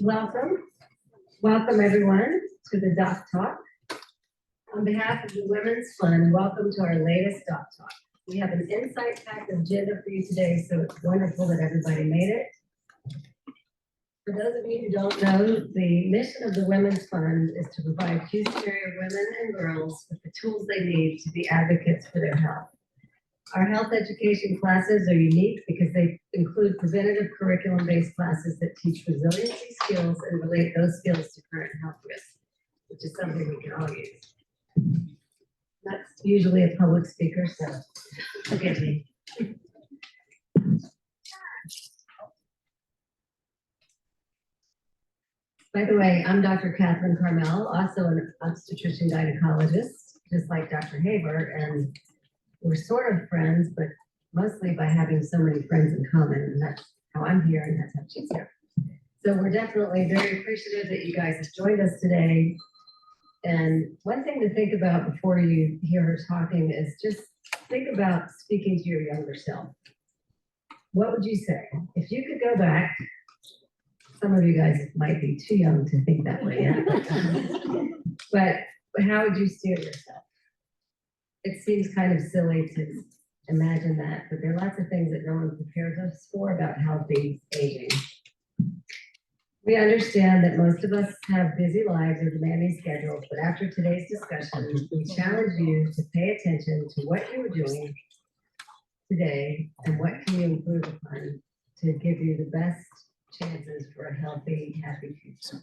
Welcome. Welcome everyone to the Doc Talk. On behalf of the Women's Fund, welcome to our latest Doc Talk. We have an insight-packed agenda for you today, so it's wonderful that everybody made it. For those of you who don't know, the mission of the Women's Fund is to provide Houston area women and girls with the tools they need to be advocates for their health. Our health education classes are unique because they include preventative curriculum-based classes that teach resiliency skills and relate those skills to current health risks, which is something we can all use. That's usually a public speaker, so forgive me. By the way, I'm Dr. Catherine Carmel, also an obstetrician gynecologist, just like Dr. Haber, and we're sort of friends, but mostly by having so many friends in common, and that's how I'm here, and that's how she's here. So we're definitely very appreciative that you guys have joined us today. And one thing to think about before you hear her talking is just think about speaking to your younger self. What would you say? If you could go back, some of you guys might be too young to think that way yet, but how would you steer yourself? It seems kind of silly to imagine that, but there are lots of things that no one prepares us for about healthy aging. We understand that most of us have busy lives or demanding schedules, but after today's discussion, we challenge you to pay attention to what you are doing today and what can you improve upon to give you the best chances for a healthy, happy future.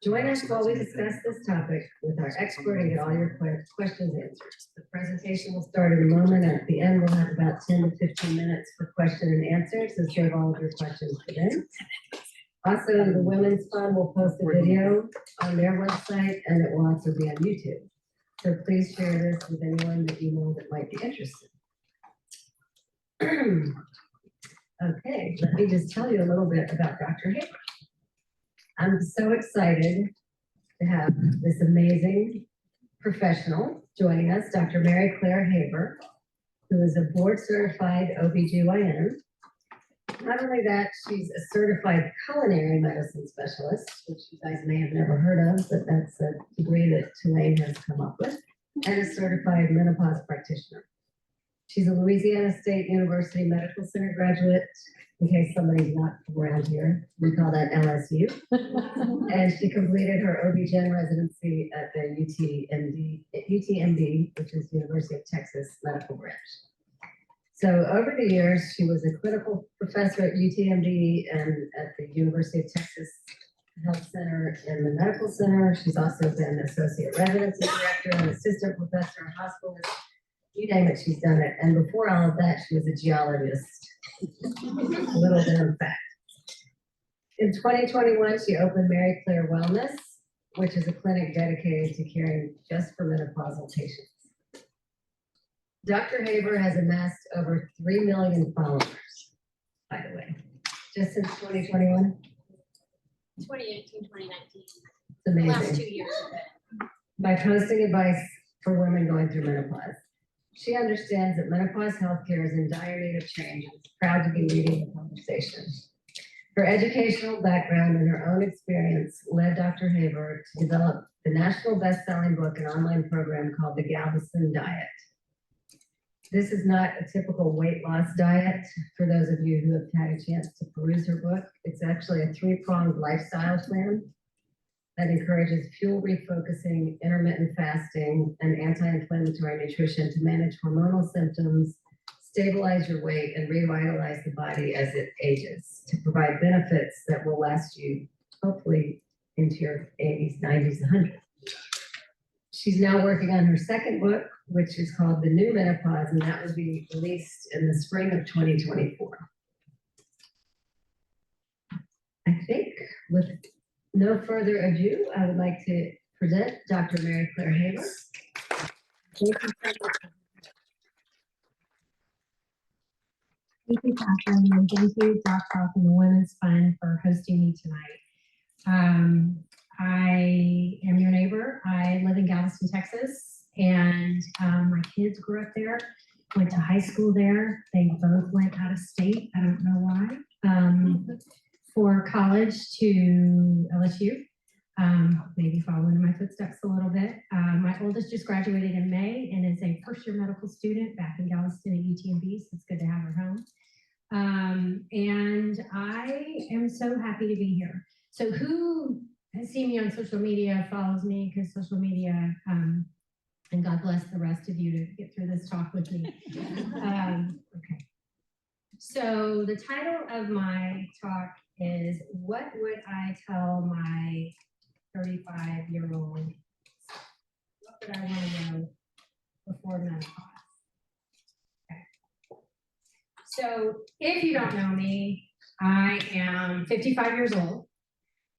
Join us while we discuss this topic with our expert and get all your questions answered. The presentation will start in a moment, and at the end we'll have about 10 to 15 minutes for question and answer, so save all of your questions for then. Also, the Women's Fund will post a video on their website, and it will also be on YouTube. So please share this with anyone that you know that might be interested. Okay, let me just tell you a little bit about Dr. Haber. I'm so excited to have this amazing professional joining us, Dr. Mary Claire Haber, who is a board-certified OBGYN. Not only that, she's a certified culinary medicine specialist, which you guys may have never heard of, but that's a degree that Tulane has come up with, and a certified menopause practitioner. She's a Louisiana State University Medical Center graduate, in case somebody's not around here. We call that LSU. And she completed her OB-GYN residency at the UTMB, which is University of Texas Medical Branch. So over the years, she was a clinical professor at UTMB and at the University of Texas Health Center in the Medical Center. She's also been associate residency director and assistant professor and hospitalist. You name it, she's done it. And before all of that, she was a geologist. A little known fact. In 2021, she opened Mary Claire Wellness, which is a clinic dedicated to caring just for menopausal patients. Dr. Haber has amassed over 3 million followers, by the way, just since 2021. 2018, 2019. It's amazing. The last 2 years. By posting advice for women going through menopause. She understands that menopause healthcare is in dire need of change and is proud to be leading the conversation. Her educational background and her own experience led Dr. Haber to develop the national best-selling book and online program called the Galveston Diet. This is not a typical weight loss diet. For those of you who have had a chance to peruse her book, it's actually a 3-pronged lifestyle plan that encourages fuel refocusing, intermittent fasting, and anti-inflammatory nutrition to manage hormonal symptoms, stabilize your weight, and revitalize the body as it ages to provide benefits that will last you hopefully into your 80s, 90s, and 100s. She's now working on her second book, which is called The New Menopause, and that will be released in the spring of 2024. I think with no further ado, I would like to present Dr. Mary Claire Haber. Thank you so much. Thank you, Catherine, and thank you, Doc Talk and the Women's Fund for hosting me tonight. I am your neighbor. I live in Galveston, Texas, and my kids grew up there, went to high school there. They both went out of state. I don't know why. for college to LSU, maybe following in my footsteps a little bit. My oldest just graduated in May and is a first-year medical student back in Galveston at UTMB, so it's good to have her home. And I am so happy to be here. So who has seen me on social media, follows me, because social media, and God bless the rest of you to get through this talk with me. Okay. So the title of my talk is, what would I tell my 35-year-old? What would I want to know before menopause? Okay. So if you don't know me, I am 55 years old.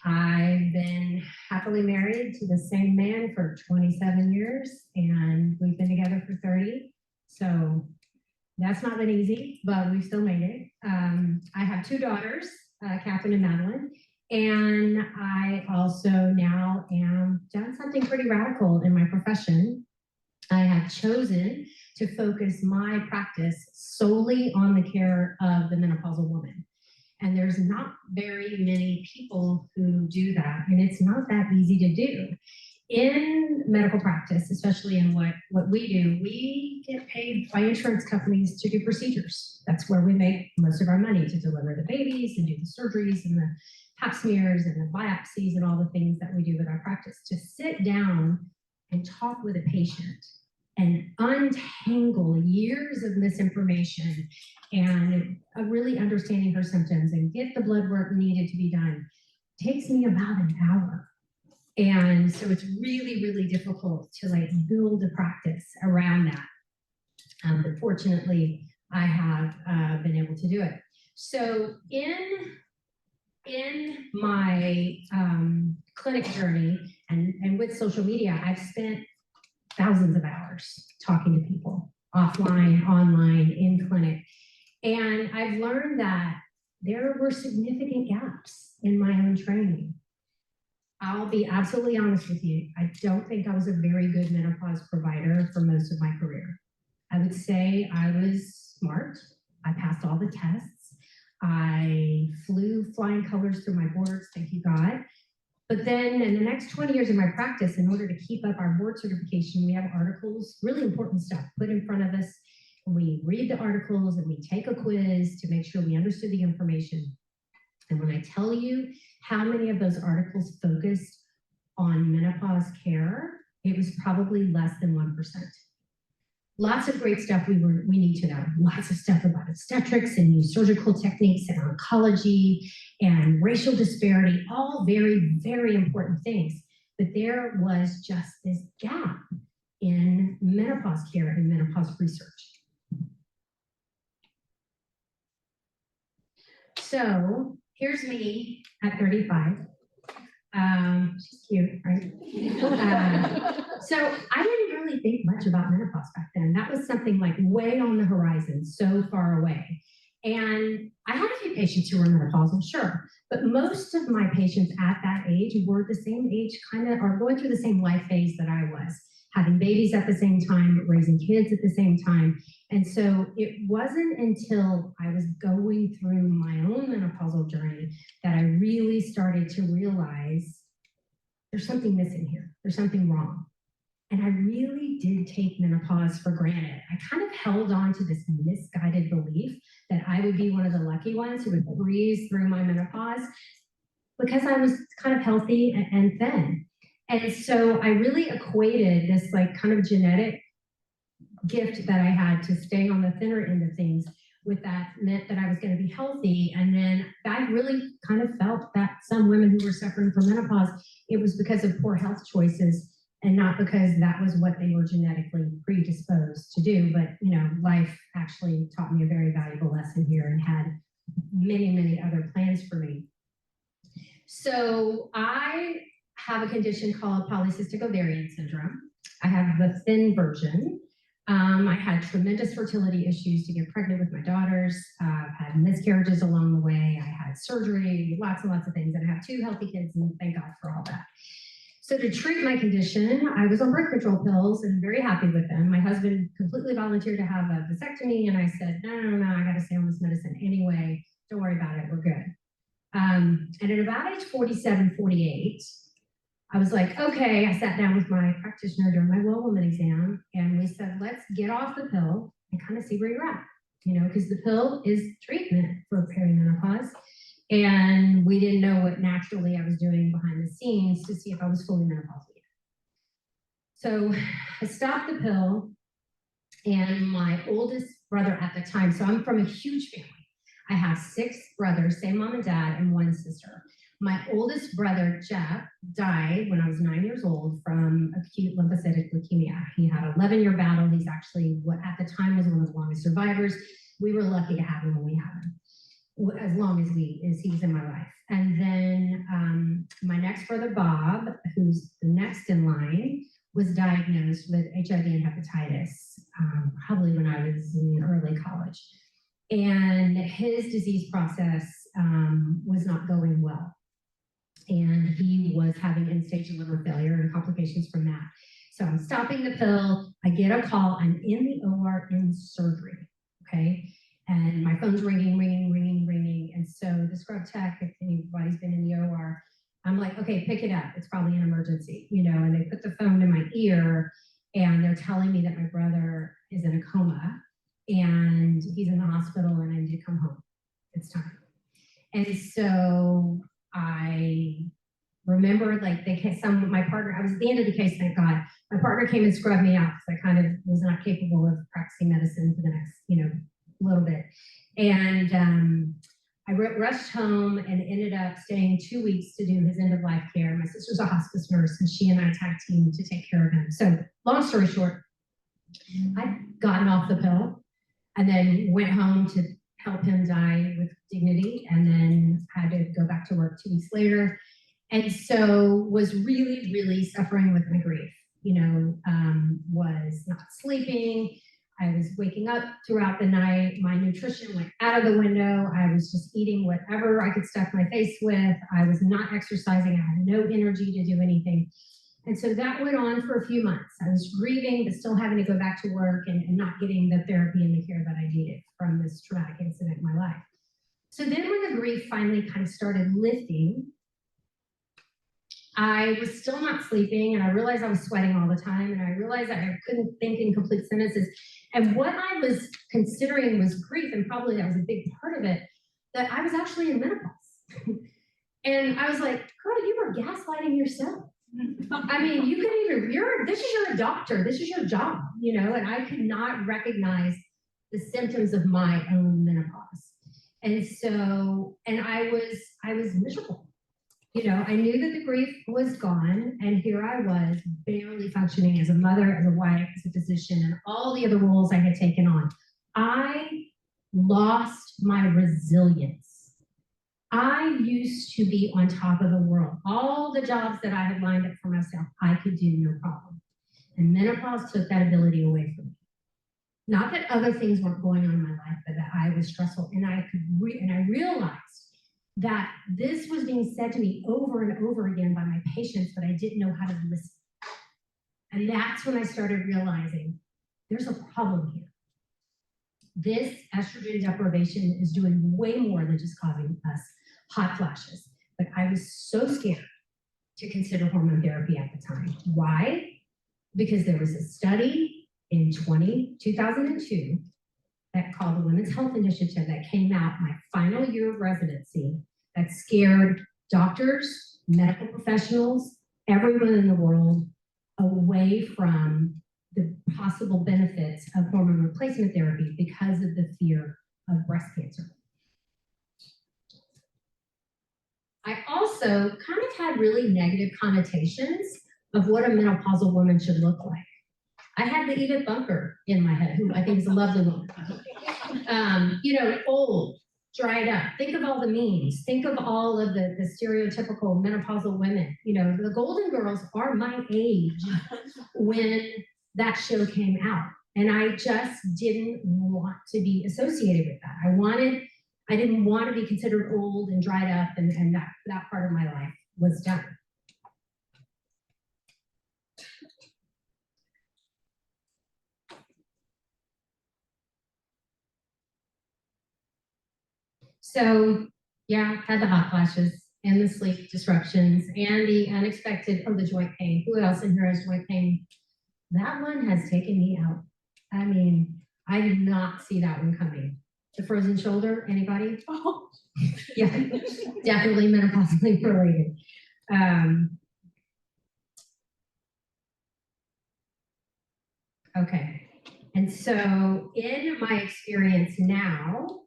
I've been happily married to the same man for 27 years, and we've been together for 30. So that's not been easy, but we've still made it. I have two daughters, Catherine and Madeline, and I also now am done something pretty radical in my profession. I have chosen to focus my practice solely on the care of the menopausal woman. And there's not very many people who do that, and it's not that easy to do. In medical practice, especially in what we do, we get paid by insurance companies to do procedures. That's where we make most of our money, to deliver the babies and do the surgeries and the pap smears and the biopsies and all the things that we do with our practice. To sit down and talk with a patient and untangle years of misinformation and really understanding her symptoms and get the blood work needed to be done takes me about an hour. And so it's really, really difficult to like build a practice around that. But fortunately, I have been able to do it. So in my clinic journey and with social media, I've spent thousands of hours talking to people, offline, online, in clinic. And I've learned that there were significant gaps in my own training. I'll be absolutely honest with you. I don't think I was a very good menopause provider for most of my career. I would say I was smart. I passed all the tests. I flew flying colors through my boards, thank you God. But then in the next 20 years of my practice, in order to keep up our board certification, we have articles, really important stuff put in front of us. And we read the articles and we take a quiz to make sure we understood the information. And when I tell you how many of those articles focused on menopause care, it was probably less than 1%. Lots of great stuff we need to know. Lots of stuff about obstetrics and new surgical techniques and oncology and racial disparity, all very, very important things. But there was just this gap in menopause care and menopause research. So here's me at 35. She's cute, right? So I didn't really think much about menopause back then. That was something like way on the horizon, so far away. And I had a few patients who were menopausal, sure, but most of my patients at that age were the same age, kind of, or going through the same life phase that I was, having babies at the same time, raising kids at the same time. And so it wasn't until I was going through my own menopausal journey that I really started to realize there's something missing here. There's something wrong. And I really did take menopause for granted. I kind of held on to this misguided belief that I would be one of the lucky ones who would breeze through my menopause because I was kind of healthy and thin. And so I really equated this like kind of genetic gift that I had to stay on the thinner end of things with that meant that I was going to be healthy. And then I really kind of felt that some women who were suffering from menopause, it was because of poor health choices and not because that was what they were genetically predisposed to do. But, you know, life actually taught me a very valuable lesson here and had many, many other plans for me. So I have a condition called polycystic ovarian syndrome. I have the thin version. I had tremendous fertility issues to get pregnant with my daughters. I've had miscarriages along the way. I had surgery, lots and lots of things. And I have two healthy kids, and thank God for all that. So to treat my condition, I was on birth control pills and very happy with them. My husband completely volunteered to have a vasectomy, and I said, no, I got to stay on this medicine anyway. Don't worry about it. We're good. And at about age 47, 48, I was like, okay, I sat down with my practitioner during my well woman exam, and we said, let's get off the pill and kind of see where you're at, because the pill is treatment for perimenopause. And we didn't know what naturally I was doing behind the scenes to see if I was fully menopausal yet. So I stopped the pill, and my oldest brother at the time, so I'm from a huge family. I have 6 brothers, same mom and dad, and 1 sister. My oldest brother, Jeff, died when I was 9 years old from acute lymphocytic leukemia. He had an 11-year battle. He's actually what at the time was one of the longest survivors. We were lucky to have him when we had him, as long as he was in my life. And then my next brother, Bob, who's the next in line, was diagnosed with HIV and hepatitis, probably when I was in early college. And his disease process was not going well. And he was having end-stage liver failure and complications from that. So I'm stopping the pill. I get a call. I'm in the OR in surgery, okay? And my phone's ringing, ringing, ringing, ringing. And so the scrub tech, if anybody's been in the OR, I'm like, okay, pick it up. It's probably an emergency, and they put the phone in my ear and they're telling me that my brother is in a coma and he's in the hospital and I need to come home. It's time. And so I remember my partner, I was at the end of the case, thank God. My partner came and scrubbed me out because I kind of was not capable of practicing medicine for the next, little bit. And I rushed home and ended up staying 2 weeks to do his end of life care. My sister's a hospice nurse and she and I tag teamed to take care of him. So long story short, I'd gotten off the pill and then went home to help him die with dignity, and then had to go back to work 2 weeks later. And so was really, really suffering with my grief, was not sleeping. I was waking up throughout the night. My nutrition went out of the window. I was just eating whatever I could stuff my face with. I was not exercising. I had no energy to do anything. And so that went on for a few months. I was grieving, but still having to go back to work and not getting the therapy and the care that I needed from this traumatic incident in my life. So then when the grief finally kind of started lifting, I was still not sleeping, and I realized I was sweating all the time, and I realized that I couldn't think in complete sentences. And what I was considering was grief, and probably that was a big part of it, that I was actually in menopause. And I was like, girl, you were gaslighting yourself. I mean, you could even, this is your doctor, this is your job, and I could not recognize the symptoms of my own menopause. And so, and I was miserable. I knew that the grief was gone, and here I was barely functioning as a mother, as a wife, as a physician, and all the other roles I had taken on. I lost my resilience. I used to be on top of the world. All the jobs that I had lined up for myself, I could do no problem. And menopause took that ability away from me. Not that other things weren't going on in my life, but that I was stressful, and I realized that this was being said to me over and over again by my patients, but I didn't know how to listen. And that's when I started realizing there's a problem here. This estrogen deprivation is doing way more than just causing us hot flashes. But I was so scared to consider hormone therapy at the time. Why? Because there was a study in 2002 that called the Women's Health Initiative that came out my final year of residency that scared doctors, medical professionals, everyone in the world away from the possible benefits of hormone replacement therapy because of the fear of breast cancer. I also kind of had really negative connotations of what a menopausal woman should look like. I had the Edith Bunker in my head, who I think is a lovely woman. Old, dried up. Think of all the memes. Think of all of the stereotypical menopausal women. The Golden Girls are my age when that show came out. And I just didn't want to be associated with that. I didn't want to be considered old and dried up, and that part of my life was done. So Yeah, had the hot flashes and the sleep disruptions and the unexpected, the joint pain. Who else in here has joint pain? That one has taken me out. I mean, I did not see that one coming. The frozen shoulder, anybody? Oh. Yeah, definitely menopausally related. Okay, and so in my experience now,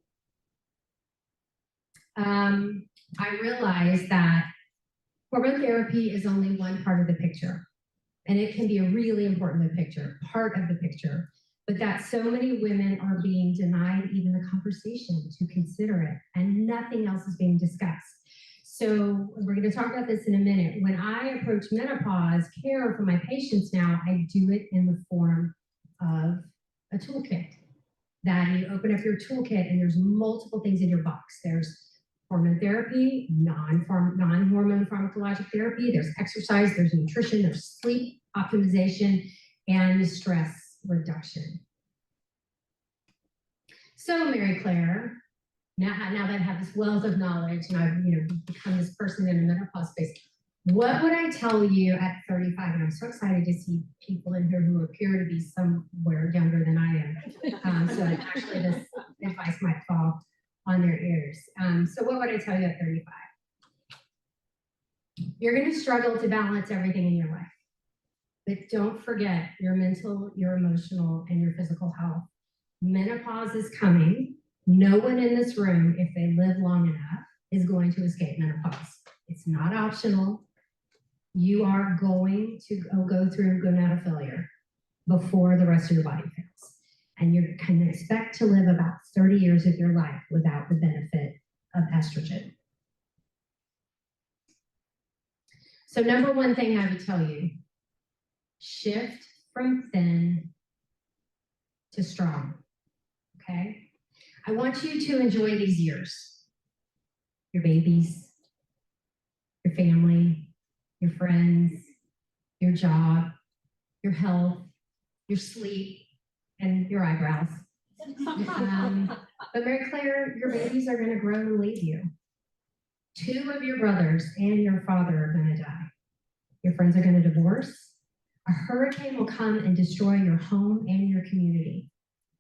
I realize that hormone therapy is only one part of the picture, and it can be a really important part of the picture, but that so many women are being denied even the conversation to consider it, and nothing else is being discussed. So we're going to talk about this in a minute. When I approach menopause care for my patients now, I do it in the form of a toolkit. That you open up your toolkit and there's multiple things in your box. There's hormone therapy, non-hormone pharmacologic therapy, there's exercise, there's nutrition, there's sleep optimization, and stress reduction. So Mary Claire, now that I have this wealth of knowledge and I've become this person in the menopause space, what would I tell you at 35? And I'm so excited to see people in here who appear to be somewhere younger than I am. So actually this advice might fall on their ears. So what would I tell you at 35? You're going to struggle to balance everything in your life. But don't forget your mental, your emotional, and your physical health. Menopause is coming. No one in this room, if they live long enough, is going to escape menopause. It's not optional. You are going to go through gonadal before the rest of your body fails. And you can expect to live about 30 years of your life without the benefit of estrogen. So number one thing I would tell you, shift from thin to strong, okay? I want you to enjoy these years, your babies, your family, your friends, your job, your health, your sleep, and your eyebrows. But Mary Claire, your babies are gonna grow and leave you. 2 of your brothers and your father are gonna die. Your friends are gonna divorce. A hurricane will come and destroy your home and your community.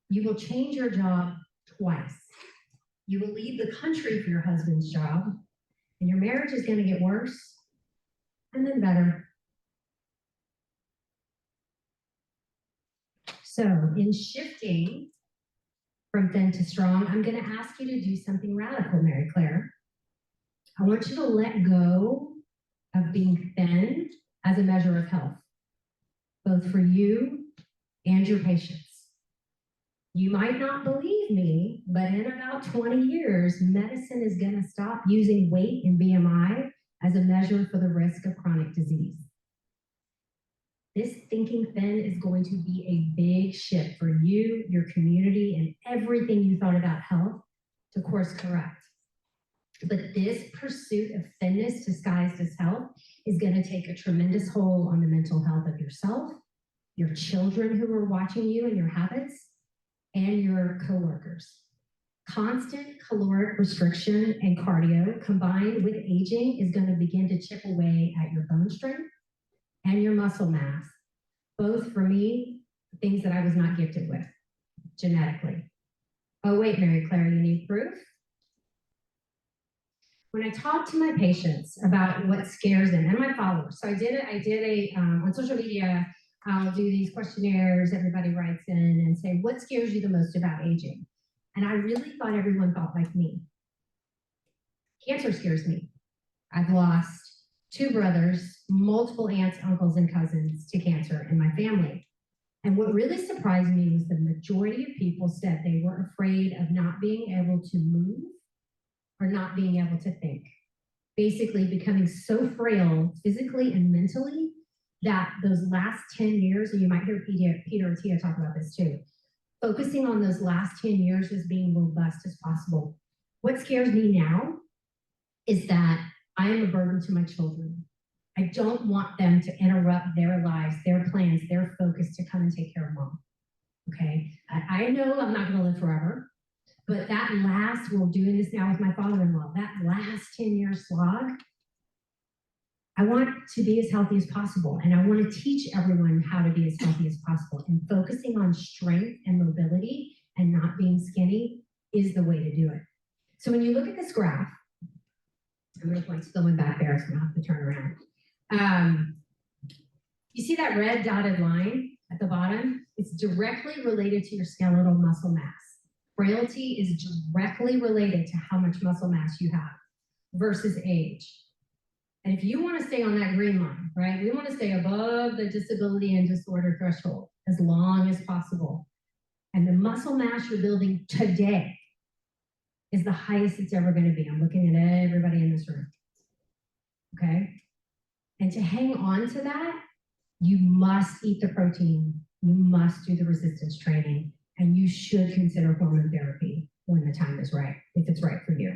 You will change your job twice. You will leave the country for your husband's job, and your marriage is gonna get worse and then better. So in shifting from thin to strong, I'm gonna ask you to do something radical, Mary Claire. I want you to let go of being thin as a measure of health, both for you and your patients. You might not believe me, but in about 20 years, medicine is gonna stop using weight and BMI as a measure for the risk of chronic disease. This thinking thin is going to be a big shift for you, your community, and everything you thought about health to course correct. But this pursuit of thinness disguised as health is going to take a tremendous toll on the mental health of yourself, your children who are watching you and your habits, and your coworkers. Constant caloric restriction and cardio combined with aging is going to begin to chip away at your bone strength and your muscle mass, both for me, things that I was not gifted with genetically. Oh wait, Mary Claire, you need proof? When I talk to my patients about what scares them and my followers, so I did on social media, I'll do these questionnaires, everybody writes in and say, what scares you the most about aging? And I really thought everyone thought like me. Cancer scares me. I've lost 2 brothers, multiple aunts, uncles, and cousins to cancer in my family. And what really surprised me was the majority of people said they were afraid of not being able to move or not being able to think. Basically becoming so frail physically and mentally that those last 10 years, and you might hear Peter or Tia talk about this too, focusing on those last 10 years as being robust as possible. What scares me now is that I am a burden to my children. I don't want them to interrupt their lives, their plans, their focus to come and take care of mom. Okay? I know I'm not gonna live forever, But that last, we're doing this now with my father-in-law, that last 10-year slog, I want to be as healthy as possible. And I want to teach everyone how to be as healthy as possible. And focusing on strength and mobility and not being skinny is the way to do it. So when you look at this graph, I'm going to point going back there, so I'm going to have to turn around. You see that red dotted line at the bottom? It's directly related to your skeletal muscle mass. Frailty is directly related to how much muscle mass you have versus age. And if you want to stay on that green line, right, we want to stay above the disability and disorder threshold as long as possible. And the muscle mass you're building today is the highest it's ever going to be. I'm looking at everybody in this room. Okay? And to hang on to that, you must eat the protein, you must do the resistance training, and you should consider hormone therapy when the time is right, if it's right for you.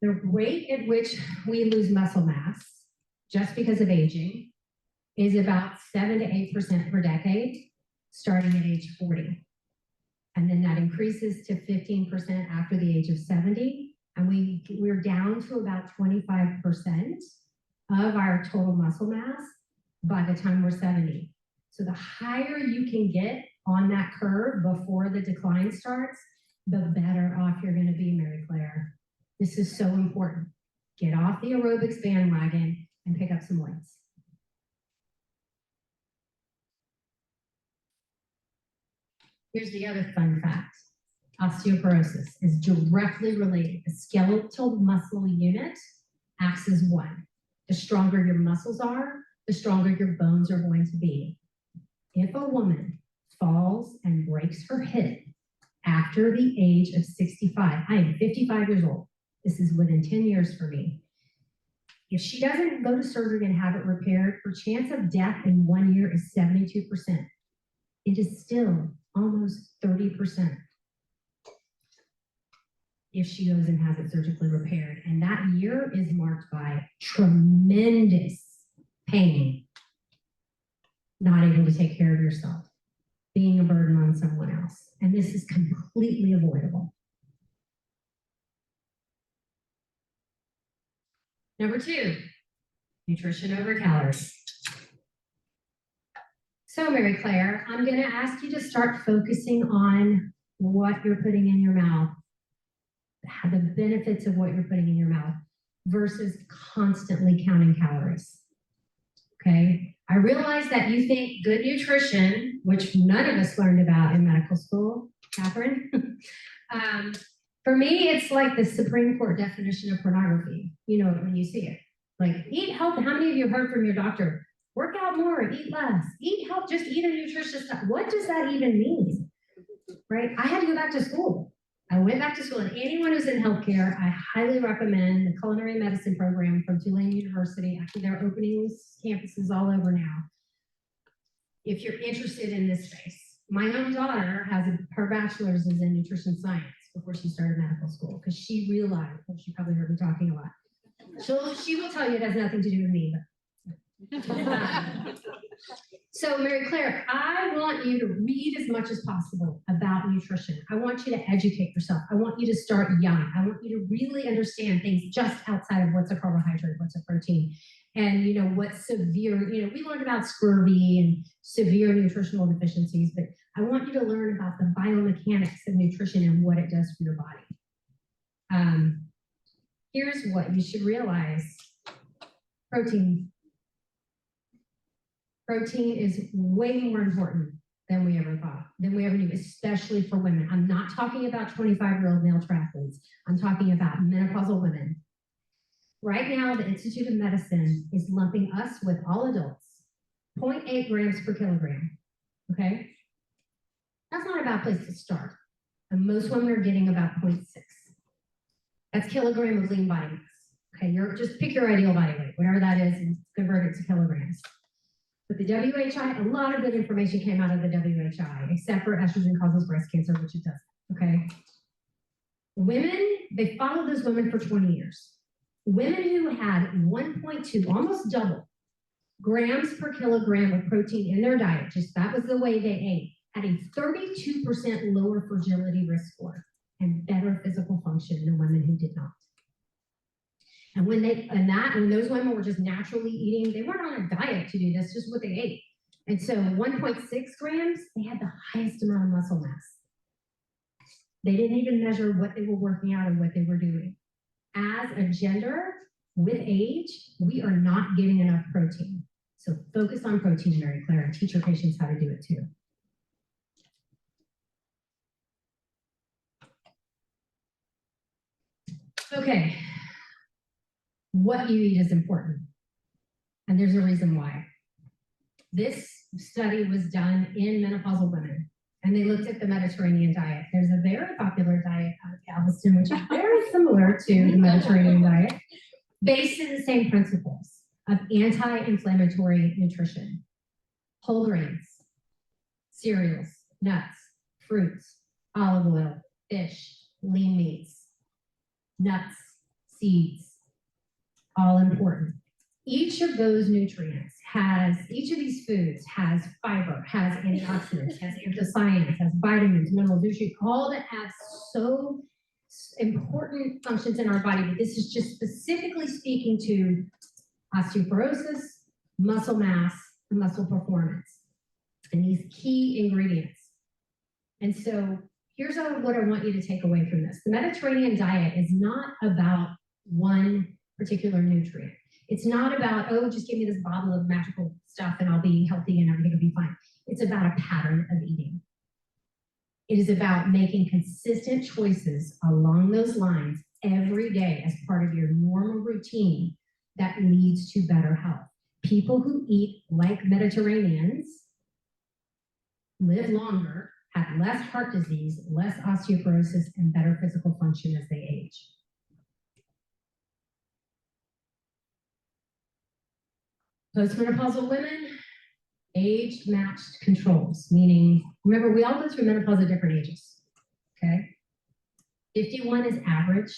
The rate at which we lose muscle mass, just because of aging, is about 7 to 8% per decade, starting at age 40. And then that increases to 15% after the age of 70. And we're down to about 25% of our total muscle mass by the time we're 70. So the higher you can get on that curve before the decline starts, the better off you're going to be, Mary Claire. This is so important. Get off the aerobics bandwagon and pick up some weights. Here's the other fun fact. Osteoporosis is directly related. The skeletal muscle unit acts as one. The stronger your muscles are, the stronger your bones are going to be. If a woman falls and breaks her hip after the age of 65, I am 55 years old. This is within 10 years for me. If she doesn't go to surgery and have it repaired, her chance of death in 1 year is 72%. It is still almost 30% if she goes and has it surgically repaired. And that year is marked by tremendous pain, not able to take care of yourself, being a burden on someone else. And this is completely avoidable. Number 2, nutrition over calories. So Mary Claire, I'm going to ask you to start focusing on what you're putting in your mouth, the benefits of what you're putting in your mouth versus constantly counting calories. Okay? I realize that you think good nutrition, which none of us learned about in medical school, Catherine, for me, it's like the Supreme Court definition of pornography. You know it when you see it. Like, eat healthy. How many of you heard from your doctor? Work out more, eat less, eat health, just eat a nutritious diet. What does that even mean? Right? I had to go back to school. I went back to school, and anyone who's in healthcare, I highly recommend the culinary medicine program from Tulane University. Actually, they're opening campuses all over now. If you're interested in this space. My own daughter her bachelor's is in nutrition science before she started medical school, because she realized, well, she probably heard me talking a lot. She will tell you it has nothing to do with me, So Mary Claire, I want you to read as much as possible about nutrition. I want you to educate yourself. I want you to start young. I want you to really understand things just outside of what's a carbohydrate, what's a protein, and what's severe. We learned about scurvy and severe nutritional deficiencies, but I want you to learn about the biomechanics of nutrition and what it does for your body. Here's what you should realize. Protein is way more important than we ever thought, than we ever knew, especially for women. I'm not talking about 25-year-old male triathletes. I'm talking about menopausal women. Right now, the Institute of Medicine is lumping us with all adults, 0.8 grams per kilogram, okay? That's not a bad place to start. And most women are getting about 0.6. That's kilogram of lean body mass. Okay, just pick your ideal body weight, whatever that is, and convert it to kilograms. But the WHI, a lot of good information came out of the WHI, except for estrogen causes breast cancer, which it doesn't, okay? Women, they followed those women for 20 years. Women who had 1.2, almost double grams per kilogram of protein in their diet, just that was the way they ate, had a 32% lower fragility risk score and better physical function than women who did not. And when those women were just naturally eating, they weren't on a diet to do this, just what they ate. And so 1.6 grams, they had the highest amount of muscle mass. They didn't even measure what they were working out and what they were doing. As a gender, with age, we are not getting enough protein. So focus on protein, Mary Claire, and teach your patients how to do it too. Okay, what you eat is important, and there's a reason why. This study was done in menopausal women, and they looked at the Mediterranean diet. There's a very popular diet out of Galveston, which is very similar to the Mediterranean diet, based in the same principles of anti-inflammatory nutrition. Whole grains, cereals, nuts, fruits, olive oil, fish, lean meats, nuts, seeds, all important. Each of those nutrients each of these foods has fiber, has antioxidants, has anthocyanins, has vitamins, minerals, nutrients, all that have so important functions in our body, but this is just specifically speaking to osteoporosis, muscle mass, and muscle performance, and these key ingredients. And so here's what I want you to take away from this. The Mediterranean diet is not about one particular nutrient. It's not about, oh, just give me this bottle of magical stuff and I'll be healthy and everything will be fine. It's about a pattern of eating. It is about making consistent choices along those lines every day as part of your normal routine that leads to better health. People who eat like Mediterraneans live longer, have less heart disease, less osteoporosis, and better physical function as they age. Postmenopausal women, age-matched controls, meaning, remember, we all go through menopause at different ages, okay? 51 is average.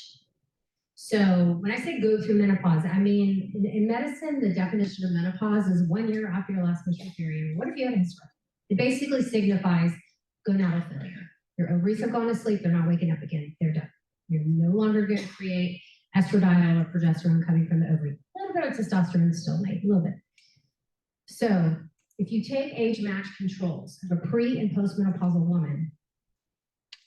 So when I say go through menopause, I mean, in medicine, the definition of menopause is 1 year after your last menstrual period. What if you have a history? It basically signifies gonadal failure. Your ovaries have gone to sleep, they're not waking up again, they're done. You're no longer going to create estradiol or progesterone coming from the ovary. A little bit of testosterone is still made, a little bit. So if you take age-matched controls of a pre- and postmenopausal woman,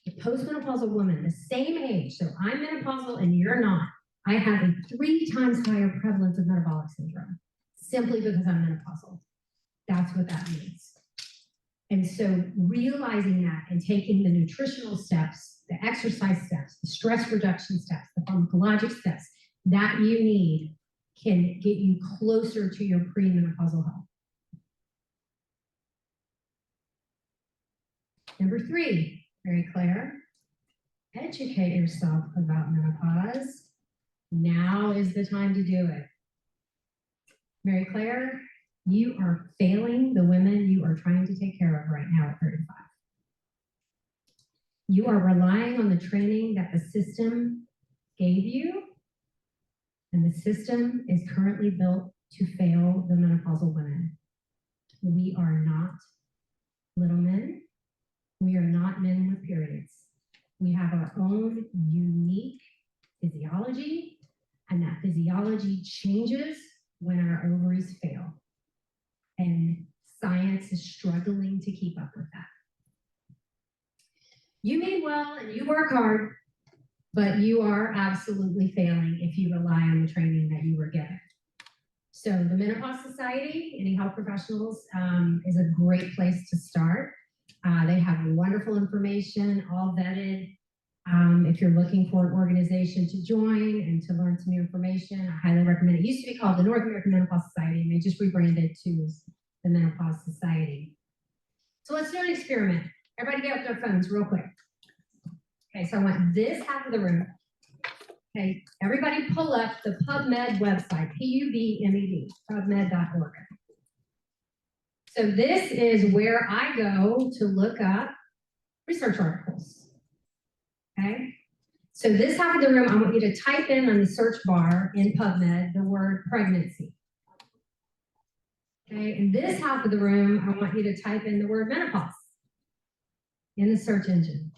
the postmenopausal woman, the same age, so I'm menopausal and you're not, I have a 3 times higher prevalence of metabolic syndrome simply because I'm menopausal. That's what that means. And so realizing that and taking the nutritional steps, the exercise steps, the stress reduction steps, the pharmacologic steps that you need can get you closer to your premenopausal health. Number 3, Mary Claire, educate yourself about menopause. Now is the time to do it. Mary Claire, you are failing the women you are trying to take care of right now at 35. You are relying on the training that the system gave you, and the system is currently built to fail the menopausal women. We are not little men. We are not men with periods. We have our own unique physiology, and that physiology changes when our ovaries fail. And science is struggling to keep up with that. You mean well and you work hard, but you are absolutely failing if you rely on the training that you were given. So the Menopause Society, any health professionals, is a great place to start. They have wonderful information, all vetted. If you're looking for an organization to join and to learn some new information, I highly recommend it. It used to be called the North American Menopause Society, and they just rebranded to the Menopause Society. So let's do an experiment. Everybody get up their phones real quick. Okay, so I want this half of the room. Okay, everybody pull up the PubMed website, PUBMED, PubMed.org. So this is where I go to look up research articles. Okay, so this half of the room, I want you to type in on the search bar in PubMed the word pregnancy. Okay, in this half of the room, I want you to type in the word menopause in the search engine.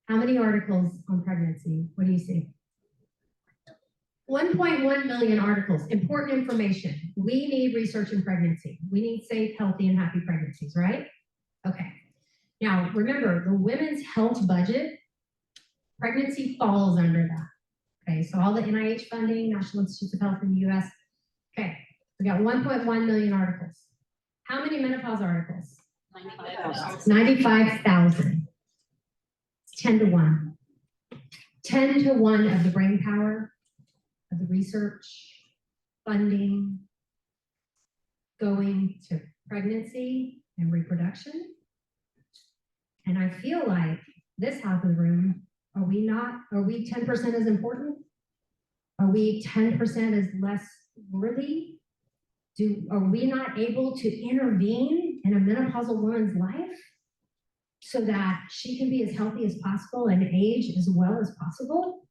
How many articles on pregnancy? What do you see? 1.1 million articles, important information. We need research in pregnancy. We need safe, healthy, and happy pregnancies, right? Okay. Now, remember, the women's health budget, pregnancy falls under that. Okay, so all the NIH funding, National Institutes of Health in the US. Okay, we got 1.1 million articles. How many menopause articles? 95,000. 10 to 1. 10 to 1 of the brain power, of the research, funding, going to pregnancy and reproduction. And I feel like this half of the room, are we 10% as important? Are we 10% as less worthy? Are we not able to intervene in a menopausal woman's life so that she can be as healthy as possible and age as well as possible?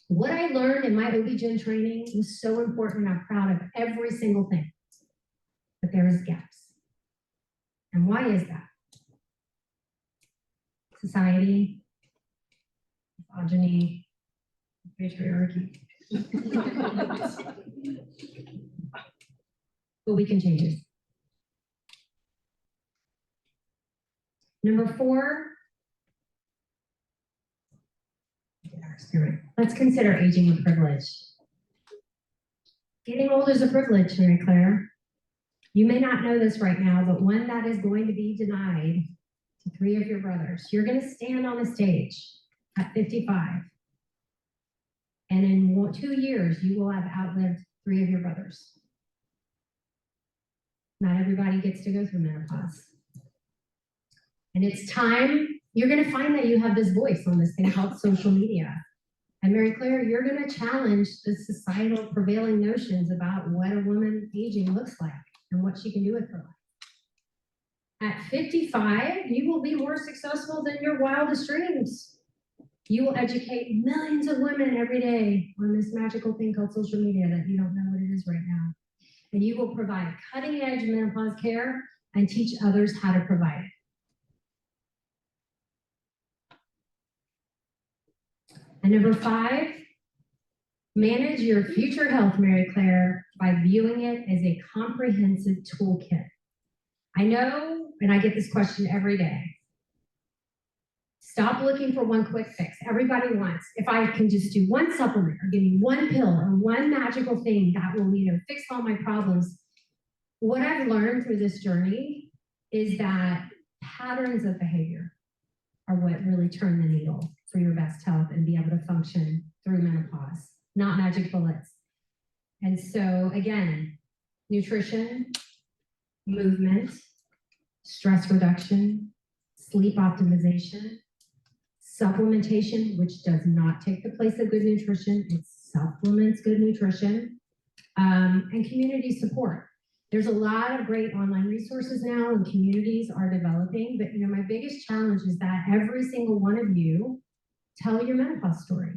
What I learned in my OB-GYN training was so important. I'm proud of every single thing, but there is gaps. And why is that? Society, misogyny, patriarchy. But we can change it. Number 4, let's consider aging a privilege. Getting old is a privilege, Mary Claire. You may not know this right now, but one that is going to be denied to 3 of your brothers. You're going to stand on a stage at 55, and in 2 years, you will have outlived 3 of your brothers. Not everybody gets to go through menopause. And it's time, you're going to find that you have this voice on this thing called social media. And Mary Claire, you're going to challenge the societal prevailing notions about what a woman aging looks like and what she can do with her life. At 55, you will be more successful than your wildest dreams. You will educate millions of women every day on this magical thing called social media that you don't know what it is right now. And you will provide cutting edge menopause care and teach others how to provide it. And number 5, manage your future health, Mary Claire, by viewing it as a comprehensive toolkit. I know, and I get this question every day. Stop looking for one quick fix. Everybody wants, if I can just do one supplement or give me one pill or one magical thing that will, fix all my problems. What I've learned through this journey is that patterns of behavior are what really turn the needle for your best health and be able to function through menopause, not magic bullets. And so again, nutrition, movement, stress reduction, sleep optimization, supplementation, which does not take the place of good nutrition, it supplements good nutrition, and community support. There's a lot of great online resources now and communities are developing, but my biggest challenge is that every single one of you tell your menopause story.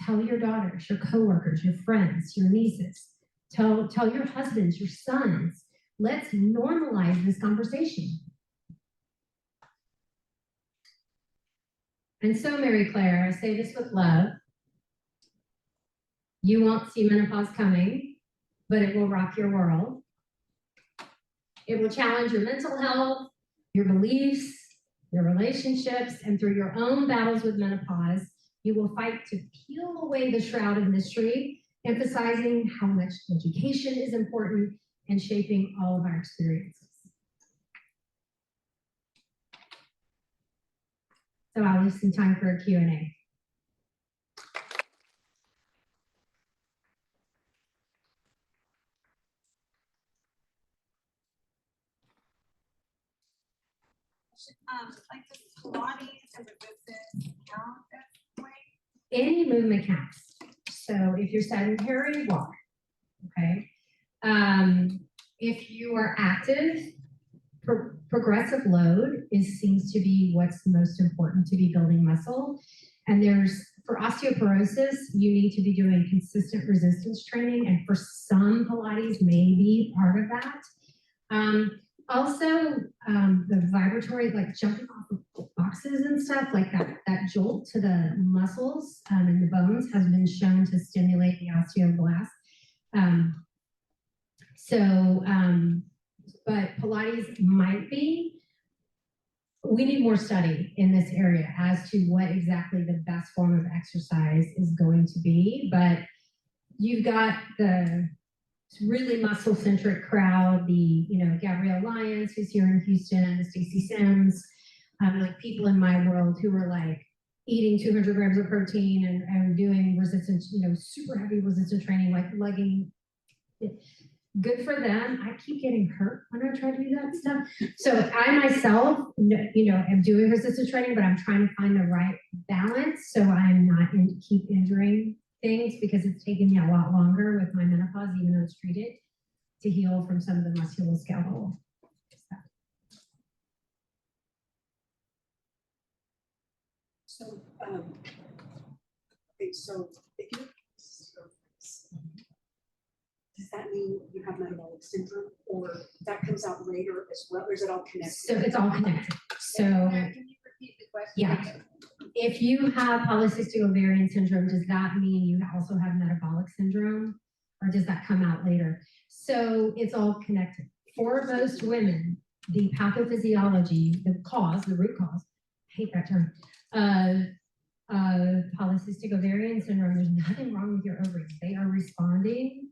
Tell your daughters, your coworkers, your friends, your nieces. Tell your husbands, your sons. Let's normalize this conversation. And so, Mary Claire, I say this with love. You won't see menopause coming, but it will rock your world. It will challenge your mental health, your beliefs, your relationships, and through your own battles with menopause, you will fight to peel away the shroud of mystery, emphasizing how much education is important and shaping all of our experiences. So I'll leave some time for a Q&A. Like the Pilates as a business count at this point? Any movement counts. So if you're sedentary, walk, okay? If you are active, progressive load seems to be what's most important to be building muscle. And there's for osteoporosis, you need to be doing consistent resistance training, and for some Pilates may be part of that. Also, the vibratory, like jumping off of boxes and stuff, like that jolt to the muscles and the bones has been shown to stimulate the osteoblast. But Pilates might be. We need more study in this area as to what exactly the best form of exercise is going to be. But you've got the really muscle-centric crowd, the Gabrielle Lyons, who's here in Houston, the Stacey Sims, like people in my world who are like eating 200 grams of protein and doing resistance, super heavy resistance training, like lugging. Good for them. I keep getting hurt when I try to do that stuff. So I myself, am doing resistance training, but I'm trying to find the right balance so I'm not keep injuring things, because it's taken me a lot longer with my menopause, even though it's treated, to heal from some of the musculoskeletal stuff. So, okay, so if you does that mean you have metabolic syndrome, or that comes out later as well, or is it all connected? So it's all connected. So Can you repeat the question? yeah. If you have polycystic ovarian syndrome, does that mean you also have metabolic syndrome, or does that come out later? So it's all connected. For most women, the pathophysiology, the root cause, I hate that term, polycystic ovarian syndrome, there's nothing wrong with your ovaries. They are responding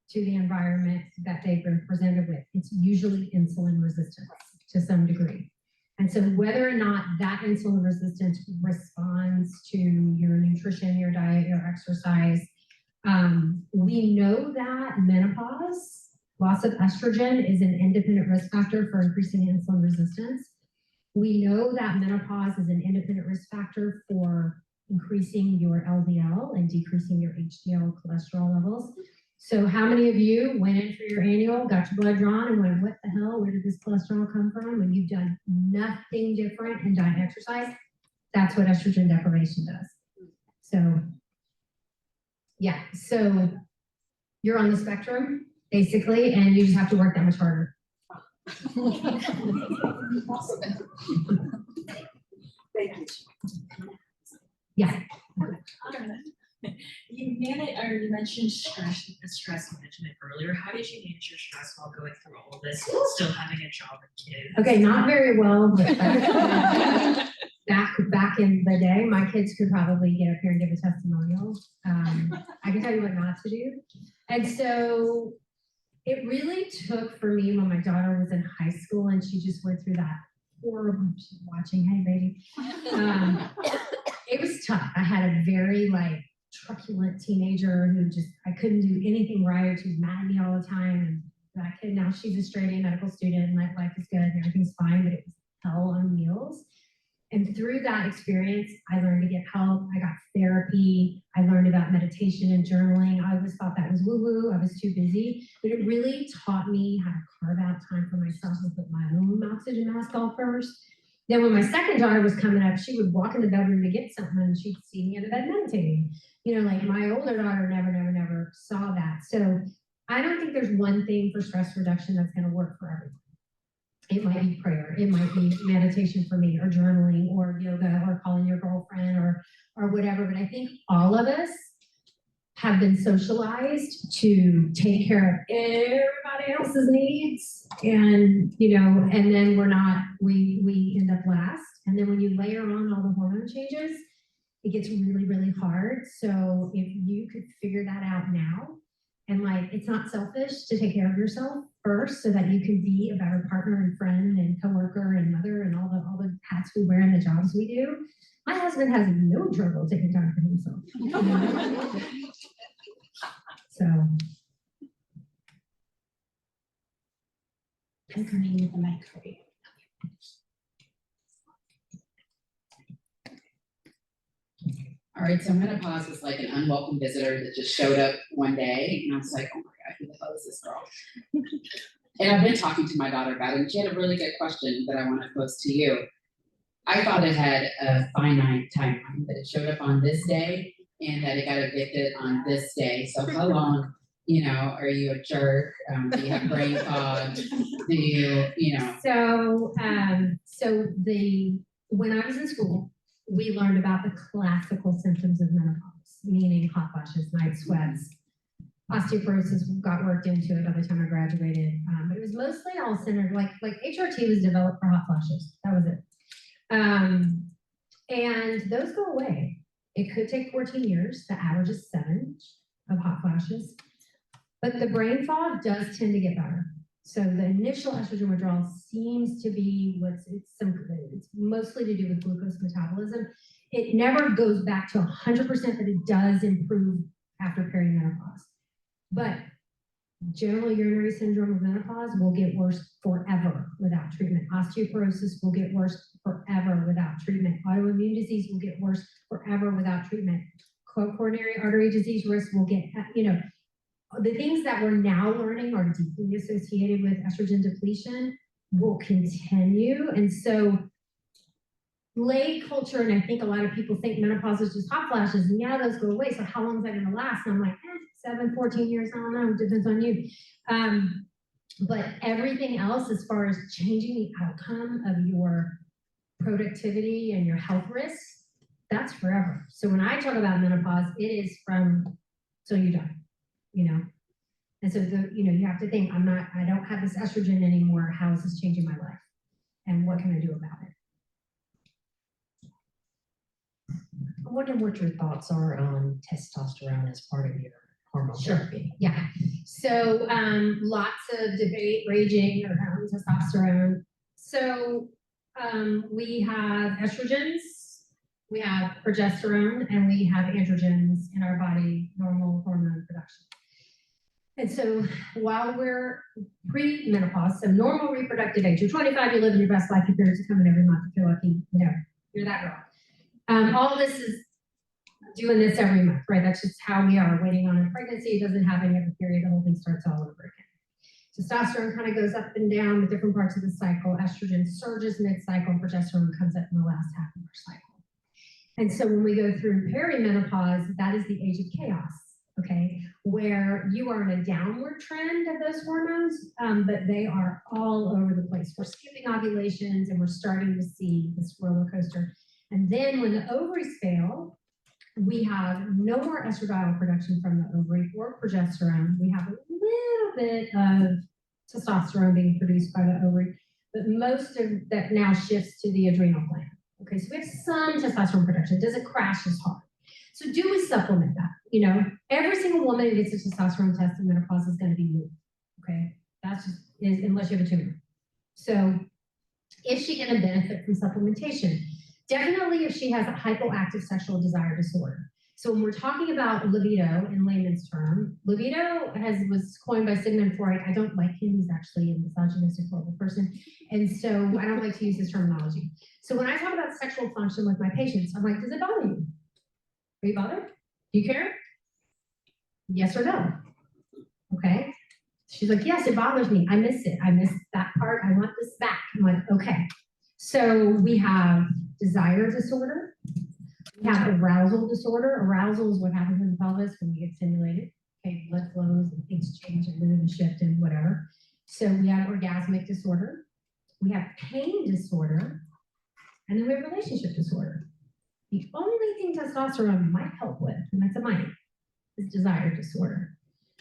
to the environment that they've been presented with. It's usually insulin resistance to some degree. And so whether or not that insulin resistance responds to your nutrition, your diet, your exercise, we know that menopause, loss of estrogen, is an independent risk factor for increasing insulin resistance. We know that menopause is an independent risk factor for increasing your LDL and decreasing your HDL cholesterol levels. So how many of you went in for your annual, got your blood drawn, and went, what the hell, where did this cholesterol come from? When you've done nothing different in diet and exercise, that's what estrogen deprivation does. So, yeah, so you're on the spectrum, basically, and you just have to work that much harder. Thank you. Yeah. You mentioned stress management earlier. How did you manage your stress while going through all of this, still having a job and kids? Okay, not very well, but back in the day, my kids could probably get up here and give a testimonial. I can tell you what not to do. And so it really took for me when my daughter was in high school and she just went through that horrible, she's watching, hey baby. It was tough. I had a very truculent teenager who I couldn't do anything right. She was mad at me all the time. And that kid, now she's a straight A medical student and life is good and everything's fine, but it was hell on wheels. And through that experience, I learned to get help. I got therapy. I learned about meditation and journaling. I always thought that was woo-woo. I was too busy, but it really taught me how to carve out time for myself and put my own oxygen mask on first. Then when my second daughter was coming up, she would walk in the bedroom to get something and she'd see me in the bed meditating. My older daughter never saw that. So I don't think there's one thing for stress reduction that's going to work for everyone. It might be prayer, it might be meditation for me, or journaling, or yoga, or calling your girlfriend, or whatever. But I think all of us have been socialized to take care of everybody else's needs, and and then we end up last. And then when you layer on all the hormone changes, it gets really, really hard. So if you could figure that out now, and it's not selfish to take care of yourself first so that you can be a better partner and friend and coworker and mother and all the hats we wear in the jobs we do. My husband has no trouble taking time for himself. So. I'm coming with the mic for you. All right, so menopause was like an unwelcome visitor that just showed up one day, and I was like, oh my God, who the hell is this girl? And I've been talking to my daughter about it, and she had a really good question that I want to pose to you. I thought it had a finite timeline, that it showed up on this day and that it got evicted on this day. So how long, are you a jerk? Do you have brain fog? Do you know? So, when I was in school, we learned about the classical symptoms of menopause, meaning hot flashes, night sweats. Osteoporosis got worked into it by the time I graduated, but it was mostly all centered, like HRT was developed for hot flashes. That was it. And those go away. It could take 14 years. The average is 7 of hot flashes. But the brain fog does tend to get better. So the initial estrogen withdrawal seems to be it's mostly to do with glucose metabolism. It never goes back to 100%, but it does improve after perimenopause. But general urinary syndrome of menopause will get worse forever without treatment. Osteoporosis will get worse forever without treatment. Autoimmune disease will get worse forever without treatment. Coronary artery disease risk will get, the things that we're now learning are deeply associated with estrogen depletion will continue. And so lay culture, and I think a lot of people think menopause is just hot flashes, and yeah, those go away. So how long is that going to last? And I'm like, 7, 14 years, I don't know, it depends on you. But everything else, as far as changing the outcome of your productivity and your health risks, that's forever. So when I talk about menopause, it is from till you die, And so you have to think, I don't have this estrogen anymore. How is this changing my life? And what can I do about it? I wonder what your thoughts are on testosterone as part of your hormone therapy. Yeah. So lots of debate raging around testosterone. So we have estrogens, we have progesterone, and we have androgens in our body, normal hormone production. And so while we're pre-menopause, so normal reproductive age, you're 25, you live in your best life, your periods are coming every month, if you're lucky, you're that girl. All this is doing this every month, right? That's just how we are. Waiting on a pregnancy, it doesn't have any other period, the whole thing starts all over again. Testosterone kind of goes up and down with different parts of the cycle. Estrogen surges mid-cycle, and progesterone comes up in the last half of our cycle. And so when we go through perimenopause, that is the age of chaos, okay? Where you are in a downward trend of those hormones, but they are all over the place. We're skipping ovulations and we're starting to see this roller coaster. And then when the ovaries fail, we have no more estradiol production from the ovary or progesterone. We have a little bit of testosterone being produced by the ovary, but most of that now shifts to the adrenal gland. Okay, so we have some testosterone production. It doesn't crash as hard. So do we supplement that? Every single woman who gets a testosterone test in menopause is going to be moved. Okay, that's just unless you have a tumor. So is she going to benefit from supplementation? Definitely if she has a hypoactive sexual desire disorder. So when we're talking about libido in layman's term, libido was coined by Sigmund Freud. I don't like him. He's actually a misogynistic, horrible person. And so I don't like to use his terminology. So when I talk about sexual function with my patients, I'm like, does it bother you? Are you bothered? Do you care? Yes or no? Okay. She's like, yes, it bothers me. I miss it. I miss that part. I want this back. I'm like, okay. So we have desire disorder. We have arousal disorder. Arousal is what happens in the pelvis when we get stimulated. Okay, blood flows and things change and move and shift and whatever. So we have orgasmic disorder. We have pain disorder. And then we have relationship disorder. The only thing testosterone might help with, and that's a minor, is desire disorder.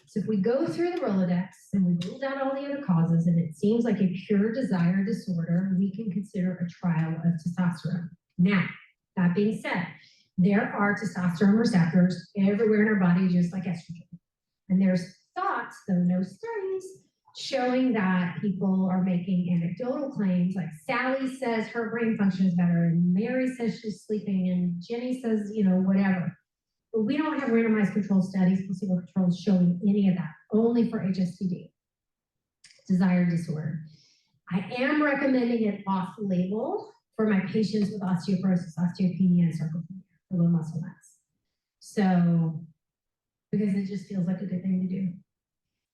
So if we go through the Rolodex and we ruled out all the other causes and it seems like a pure desire disorder, we can consider a trial of testosterone. Now, that being said, there are testosterone receptors everywhere in our body, just like estrogen. And there's thoughts, though no studies, showing that people are making anecdotal claims like Sally says her brain function is better and Mary says she's sleeping and Jenny says, whatever. But we don't have randomized control studies, placebo controls showing any of that, only for HSTD, desire disorder. I am recommending it off-label for my patients with osteoporosis, osteopenia, and sarcopenia, for low muscle mass. So, because it just feels like a good thing to do.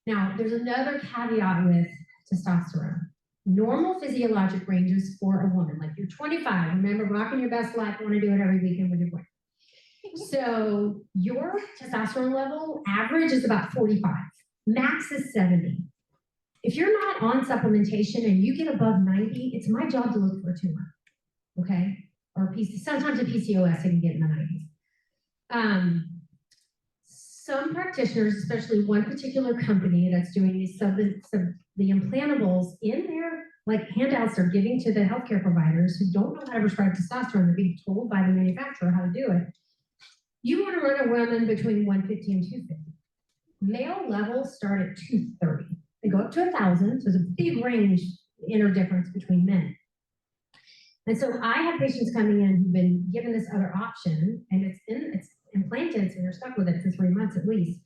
Now, there's another caveat with testosterone. normal physiologic ranges for a woman, like you're 25, remember rocking your best life, want to do it every weekend with your boyfriend. So your testosterone level average is about 45, max is 70. If you're not on supplementation and you get above 90, it's my job to look for a tumor, okay? Or sometimes a PCOS can get in the 90s. Some practitioners, especially one particular company that's doing these the implantables in their like handouts they're giving to the healthcare providers who don't know how to prescribe testosterone, they're being told by the manufacturer how to do it. You want to run a woman between 150 and 250. Male levels start at 230. They go up to 1,000, so there's a big range inner difference between men. And so I have patients coming in who've been given this other option, and it's implanted, so they're stuck with it for 3 months at least.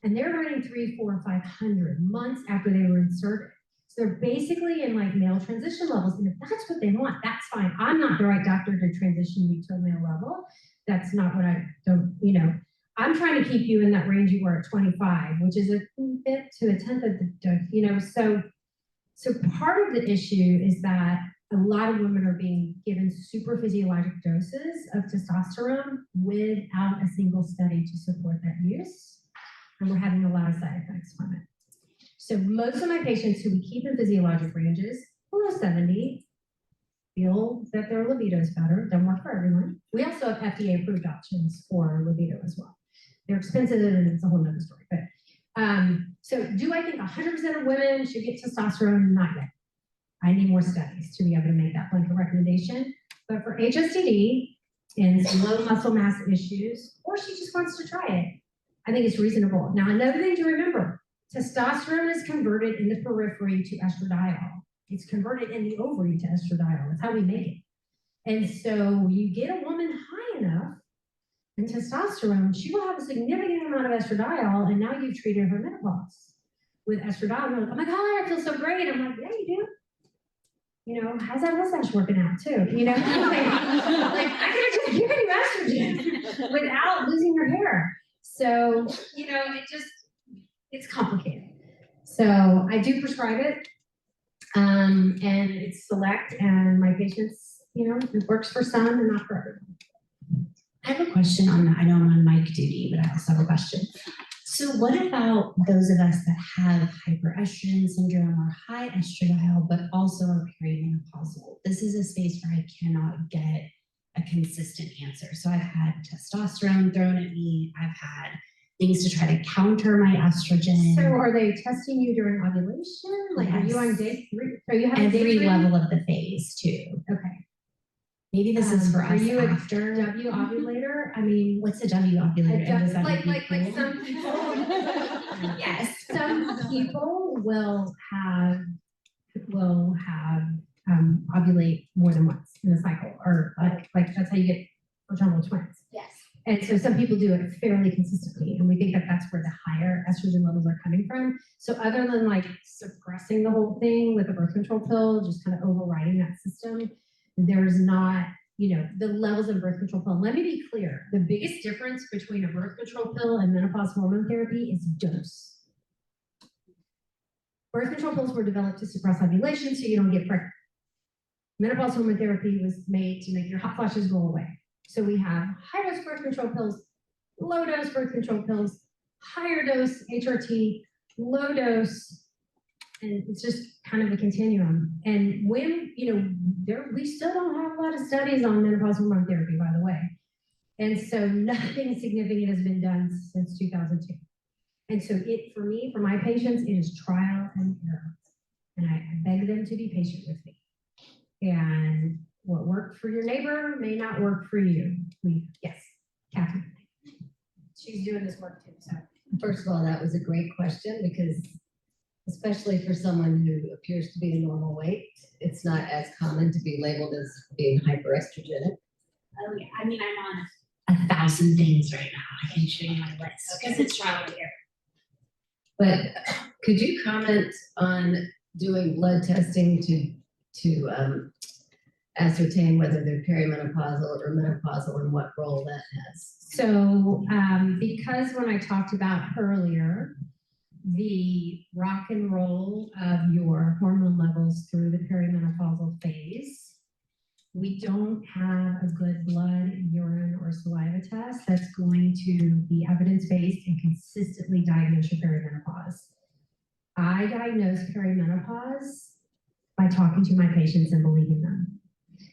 And they're running 300, 400, 500 months after they were inserted. So they're basically in like male transition levels. And if that's what they want, that's fine. I'm not the right doctor to transition you to a male level. That's not what I don't, I'm trying to keep you in that range you were at 25, which is a bit to a tenth of the, so part of the issue is that a lot of women are being given super physiologic doses of testosterone without a single study to support that use. And we're having a lot of side effects from it. So most of my patients who we keep in physiologic ranges, below 70, feel that their libido is better. Don't work for everyone. We also have FDA approved options for libido as well. They're expensive and it's a whole nother story. But so do I think 100% of women should get testosterone? Not yet. I need more studies to be able to make that blanket recommendation. But for HSTD and low muscle mass issues, or she just wants to try it, I think it's reasonable. Now, another thing to remember, testosterone is converted in the periphery to estradiol. It's converted in the ovary to estradiol. That's how we make it. And so you get a woman high enough in testosterone, she will have a significant amount of estradiol, and now you've treated her menopause with estradiol. And you're like, oh my God, I feel so great. I'm like, yeah, you do. How's that mustache working out too? Like I could have just given you estrogen without losing your hair. So, it's complicated. So I do prescribe it, and it's select, and my patients, it works for some and not for everyone. I have a question on that. I know I'm on mic duty, but I also have a question. So what about those of us that have hyperestrogen syndrome or high estradiol, but also are perimenopausal? This is a space where I cannot get a consistent answer. So I've had testosterone thrown at me. I've had things to try to counter my estrogen. So are they testing you during ovulation? Like, yes. Are you on day 3? Are you having every level of the phase too? Okay. Maybe this is for us. Are you after a W ovulator? I mean, what's a W ovulator? Does that like some people? Yes. Some people will have ovulate more than once in a cycle, or like that's how you get fraternal twins. Yes. And so some people do it fairly consistently, and we think that that's where the higher estrogen levels are coming from. So other than like suppressing the whole thing with a birth control pill, just kind of overriding that system, there's not, the levels of birth control pill. Let me be clear. The biggest difference between a birth control pill and menopause hormone therapy is dose. Birth control pills were developed to suppress ovulation so you don't get pregnant. Menopause hormone therapy was made to make your hot flashes go away. So we have high dose birth control pills, low dose birth control pills, higher dose HRT, low dose, and it's just kind of a continuum. And when, we still don't have a lot of studies on menopause hormone therapy, by the way. And so nothing significant has been done since 2002. And so for me, for my patients, it is trial and error. And I beg them to be patient with me. And what worked for your neighbor may not work for you. Yes, Catherine. She's doing this work too. So first of all, that was a great question, because especially for someone who appears to be a normal weight, it's not as common to be labeled as being hyperestrogenic. Oh yeah, I mean, I'm on 1,000 things right now. I can show you my list because it's trial and error. But could you comment on doing blood testing to ascertain whether they're perimenopausal or menopausal and what role that has? So because when I talked about earlier, the rock and roll of your hormone levels through the perimenopausal phase. We don't have a good blood, urine, or saliva test that's going to be evidence-based and consistently diagnose your perimenopause. I diagnose perimenopause by talking to my patients and believing them.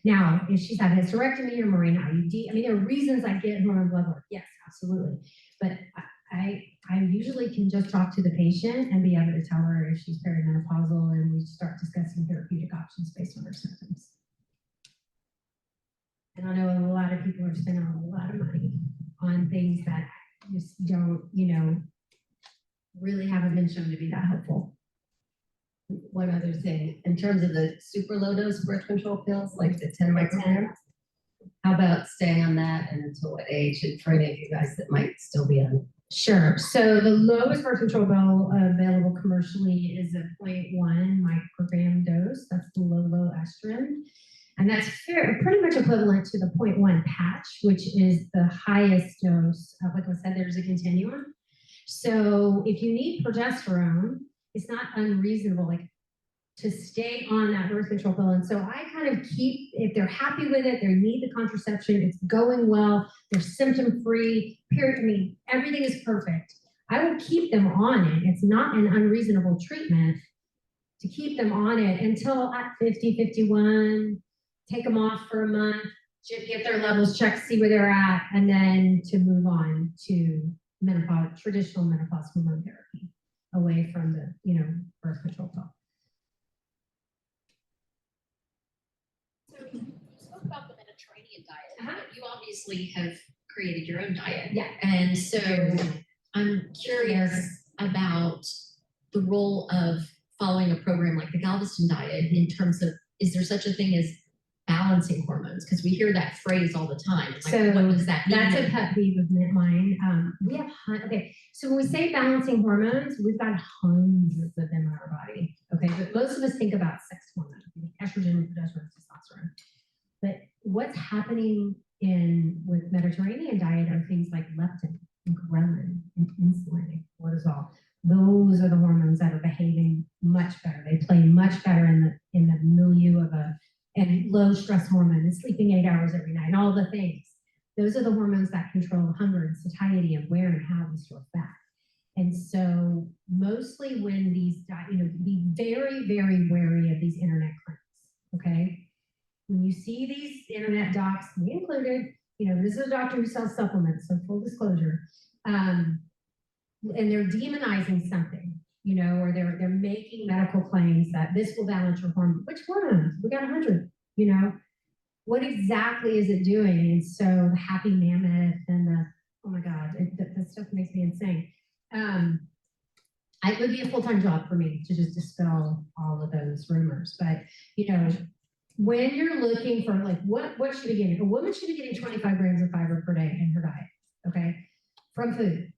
Now, if she's had hysterectomy or Mirena IUD, I mean, there are reasons I get hormone blood work. Yes, absolutely. But I usually can just talk to the patient and be able to tell her if she's perimenopausal, and we start discussing therapeutic options based on her symptoms. And I know a lot of people are spending a lot of money on things that just don't, really haven't been shown to be that helpful. One other thing, in terms of the super low dose birth control pills, like the 10 micrograms, how about staying on that and until what age, and for any of you guys that might still be on? Sure. So the lowest birth control pill available commercially is a 0.1 microgram dose. That's the low estrogen. And that's pretty much equivalent to the 0.1 patch, which is the highest dose. Like I said, there's a continuum. So if you need progesterone, it's not unreasonable to stay on that birth control pill. And so I kind of keep, if they're happy with it, they need the contraception, it's going well, they're symptom free, period. I mean, everything is perfect. I will keep them on it. It's not an unreasonable treatment to keep them on it until at 50, 51, take them off for a month, get their levels checked, see where they're at, and then to move on to menopause, traditional menopause hormone therapy, away from the, birth control pill. So you spoke about the Mediterranean diet, but you obviously have created your own diet. Yeah. And so I'm curious about the role of following a program like the Galveston diet in terms of, is there such a thing as balancing hormones? Because we hear that phrase all the time. Like, So what does that mean? that's a pet peeve of mine. We have, okay, so when we say balancing hormones, we've got hundreds of them in our body, okay? But most of us think about sex hormones, estrogen, progesterone, testosterone. But what's happening with Mediterranean diet are things like leptin and ghrelin and insulin and cortisol. Those are the hormones that are behaving much better. They play much better in the milieu of and low stress hormone and sleeping 8 hours every night and all the things. Those are the hormones that control hunger and satiety and where and how we store fat. And so mostly when these, be very, very wary of these internet clinics, okay? When you see these internet docs, me included, this is a doctor who sells supplements, so full disclosure, and they're demonizing something, or they're making medical claims that this will balance your hormone. Which hormones? We got 100, what exactly is it doing? And so the happy mammoth and oh my God, that stuff makes me insane. It would be a full-time job for me to just dispel all of those rumors. But, when you're looking for what should be getting, a woman should be getting 25 grams of fiber per day in her diet, okay? From food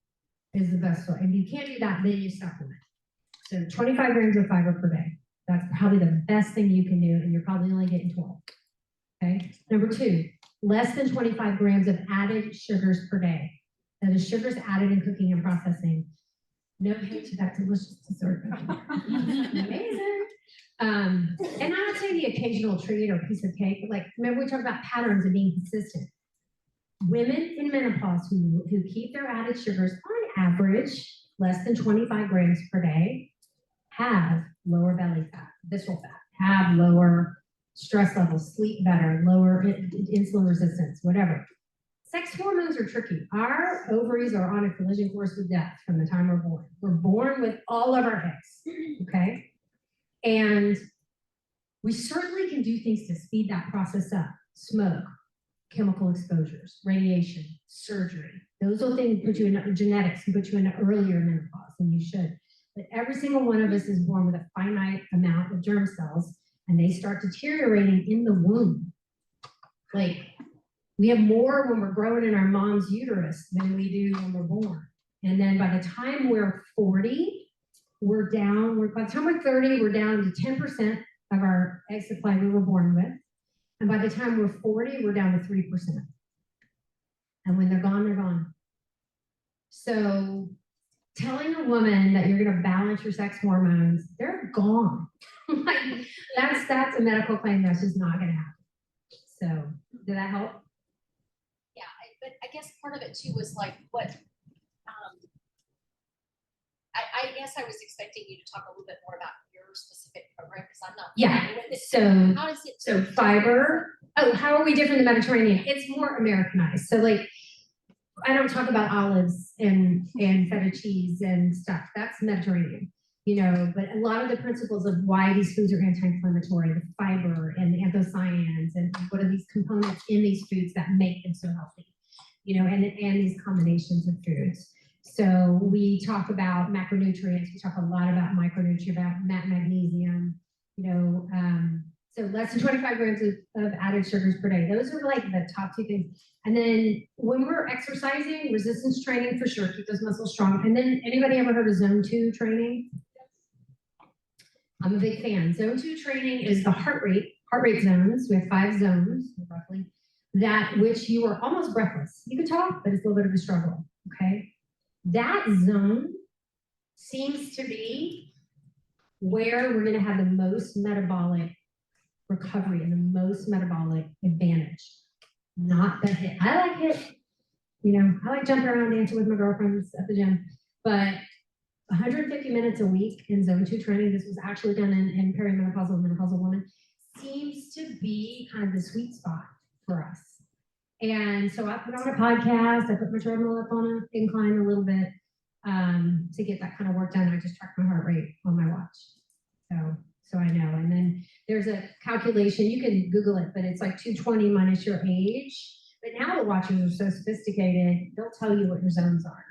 is the best way. And if you can't do that, then you supplement. So 25 grams of fiber per day. That's probably the best thing you can do, and you're probably only getting 12. Okay. Number 2, less than 25 grams of added sugars per day. That is sugars added in cooking and processing. No hate to that delicious dessert. Amazing. And I would say the occasional treat or piece of cake, but remember we talked about patterns and being consistent. Women in menopause who keep their added sugars on average less than 25 grams per day have lower belly fat, visceral fat, have lower stress levels, sleep better, lower insulin resistance, whatever. Sex hormones are tricky. Our ovaries are on a collision course with death from the time we're born. We're born with all of our eggs, okay? And we certainly can do things to speed that process up. Smoke, chemical exposures, radiation, surgery. Those are things that put you in genetics and put you in an earlier menopause than you should. But every single one of us is born with a finite amount of germ cells, and they start deteriorating in the womb. We have more when we're growing in our mom's uterus than we do when we're born. And then by the time we're 40, by the time we're 30, we're down to 10% of our egg supply we were born with. And by the time we're 40, we're down to 3%. And when they're gone, they're gone. So telling a woman that you're gonna balance your sex hormones, they're gone. Like, that's a medical claim that's just not gonna happen. So, did that help? Yeah, but I guess part of it too was like what, I guess I was expecting you to talk a little bit more about your specific program, because I'm not. Yeah, familiar with it. so, How does it? so fiber, oh, how are we different in the Mediterranean? It's more Americanized. So like, I don't talk about olives and feta cheese and stuff. That's Mediterranean, you know, but a lot of the principles of why these foods are anti-inflammatory, the fiber and the anthocyanins and what are these components in these foods that make them so healthy, you know, and these combinations of foods. So we talk about macronutrients, we talk a lot about micronutrients, about magnesium, you know, so less than 25 grams of added sugars per day. Those are like the top two things. And then when we're exercising, resistance training for sure, keep those muscles strong. And then anybody ever heard of zone 2 training? I'm a big fan. Zone 2 training is the heart rate zones. We have 5 zones roughly, that which you are almost breathless. You can talk, but it's a little bit of a struggle, okay? That zone seems to be where we're gonna have the most metabolic recovery and the most metabolic advantage. Not the HIIT. I like HIIT, you know, I like jumping around dancing with my girlfriends at the gym, but 150 minutes a week in zone 2 training, this was actually done in perimenopausal and menopausal women, seems to be kind of the sweet spot for us. And so I put on a podcast, I put my treadmill up on an incline a little bit to get that kind of work done. I just track my heart rate on my watch. So I know. And then there's a calculation, you can Google it, but it's like 220 minus your age. But now the watches are so sophisticated, they'll tell you what your zones are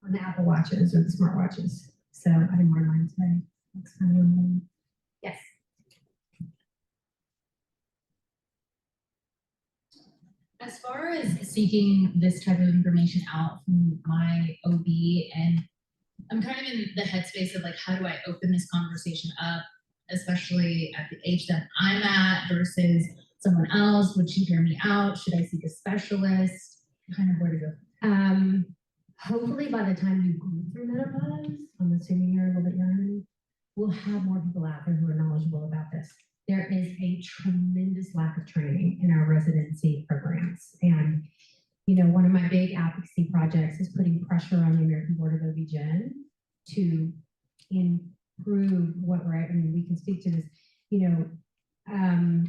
on the Apple Watches or the smart watches. So I didn't wear mine today. That's kind of amazing. Yes. As far as seeking this type of information out from my OB, and I'm kind of in the headspace of like, how do I open this conversation up, especially at the age that I'm at versus someone else? Would she hear me out? Should I seek a specialist? Kind of where to go. Hopefully by the time you go through menopause, I'm assuming you're a little bit younger, we'll have more people out there who are knowledgeable about this. There is a tremendous lack of training in our residency programs. And, you know, one of my big advocacy projects is putting pressure on the American Board of OB-GYN to improve what we're at. I mean, we can speak to this, you know, a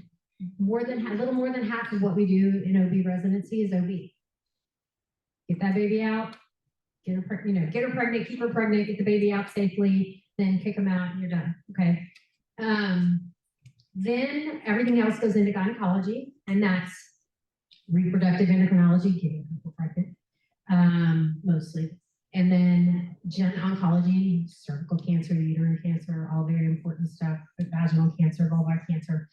little more than half of what we do in OB residency is OB. Get that baby out, get her pregnant, keep her pregnant, get the baby out safely, then kick them out and you're done, okay? Then everything else goes into gynecology, and that's reproductive endocrinology, getting people pregnant, mostly. And then gen oncology, cervical cancer, uterine cancer, all very important stuff, vaginal cancer, vulvar cancer.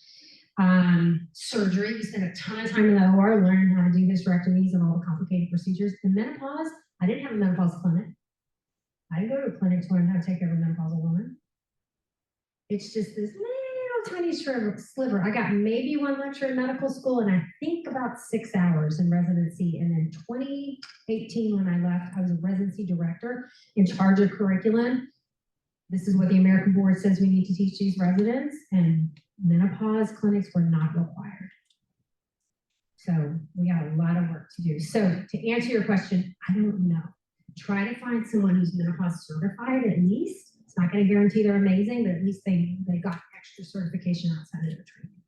Surgery, we spend a ton of time in the OR learning how to do hysterectomies and all the complicated procedures. In menopause, I didn't have a menopause clinic. I didn't go to a clinic to learn how to take care of a menopausal woman. It's just this little tiny sliver. I got maybe 1 lecture in medical school and I think about 6 hours in residency. And then 2018, when I left, I was a residency director in charge of curriculum. This is what the American Board says we need to teach these residents, and menopause clinics were not required. So we got a lot of work to do. So to answer your question, I don't know. Try to find someone who's menopause certified at least. It's not going to guarantee they're amazing, but at least they got extra certification outside of their training.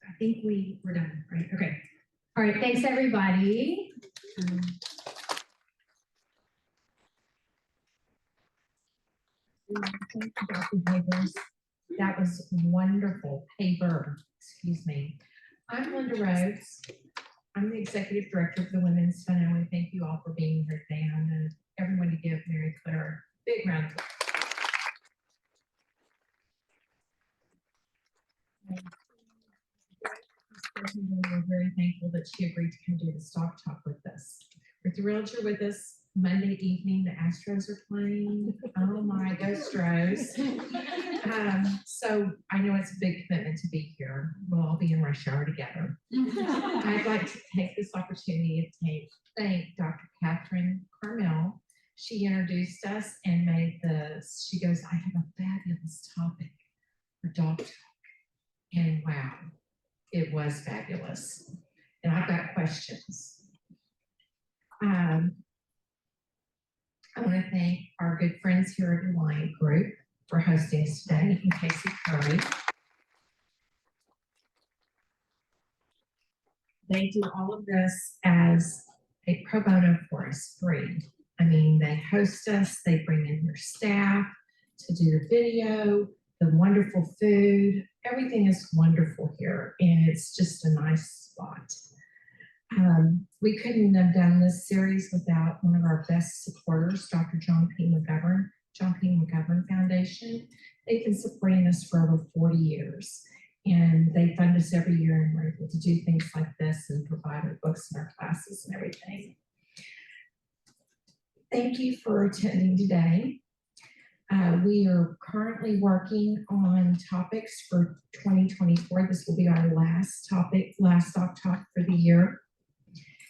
I think we're done, right? Okay. All right. Thanks, everybody. Thank you, Dr. Papers. That was wonderful. Paper, excuse me. I'm Linda Rhodes. I'm the executive director of the Women's Fund, and I want to thank you all for being here today. And I want everyone to give Mary Claire a big round of applause. We're very thankful that she agreed to come do the Stock Talk with us. We're thrilled you're with us Monday evening. The Astros are playing. Oh my, those Rose. So I know it's a big commitment to be here. We'll all be in rush hour together. I'd like to take this opportunity to thank Dr. Catherine Carmel. She introduced us and she goes, I have a fabulous topic for Dog Talk. And wow, it was fabulous. And I've got questions. I want to thank our good friends here at the Lion Group for hosting us today, and Casey Curry. They do all of this as a pro bono for us, free. I mean, they host us, they bring in their staff to do the video, the wonderful food. Everything is wonderful here, and it's just a nice spot. We couldn't have done this series without one of our best supporters, Dr. John P. McGovern Foundation. They've been supporting us for over 40 years, and they fund us every year, and we're able to do things like this and provide our books and our classes and everything. Thank you for attending today. We are currently working on topics for 2024. This will be our last Talk Talk for the year.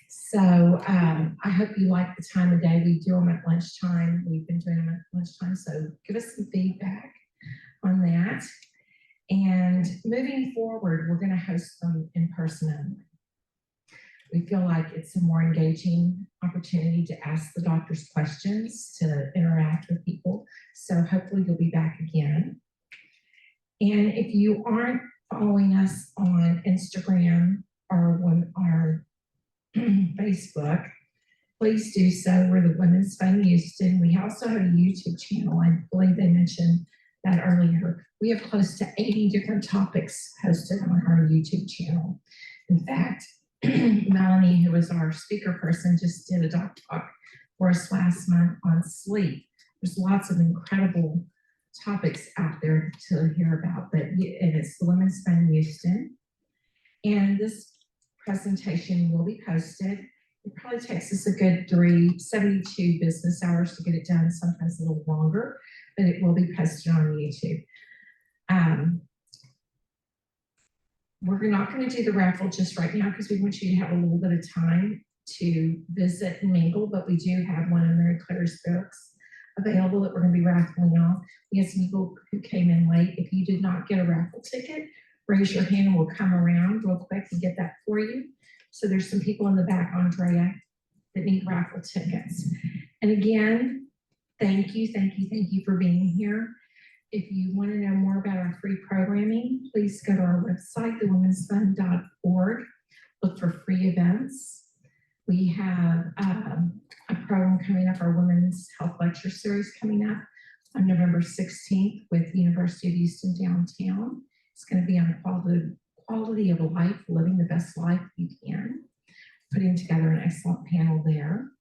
So I hope you like the time of day. We do them at lunchtime. We've been doing them at lunchtime, so give us some feedback on that. And moving forward, we're going to host them in person only. We feel like it's a more engaging opportunity to ask the doctors questions, to interact with people. So hopefully you'll be back again. And if you aren't following us on Instagram or Facebook, please do so. We're the Women's Fund Houston. We also have a YouTube channel. I believe they mentioned that earlier. We have close to 80 different topics posted on our YouTube channel. In fact, Melanie, who was our speaker person, just did a doc talk for us last month on sleep. There's lots of incredible topics out there to hear about, and it's the Women's Fund Houston. And this presentation will be posted. It probably takes us a good 72 business hours to get it done, sometimes a little longer, but it will be posted on YouTube. We're not going to do the raffle just right now because we want you to have a little bit of time to visit and mingle, but we do have one of Mary Claire's books available that we're going to be raffling off. We have some people who came in late. If you did not get a raffle ticket, raise your hand and we'll come around real quick and get that for you. So there's some people in the back, Andrea, that need raffle tickets. And again, thank you for being here. If you want to know more about our free programming, please go to our website, thewomensfund.org. Look for free events. We have a program coming up, our Women's Health Lecture Series coming up on November 16th with the University of Houston downtown. It's going to be on quality of life, living the best life you can, putting together an excellent panel there.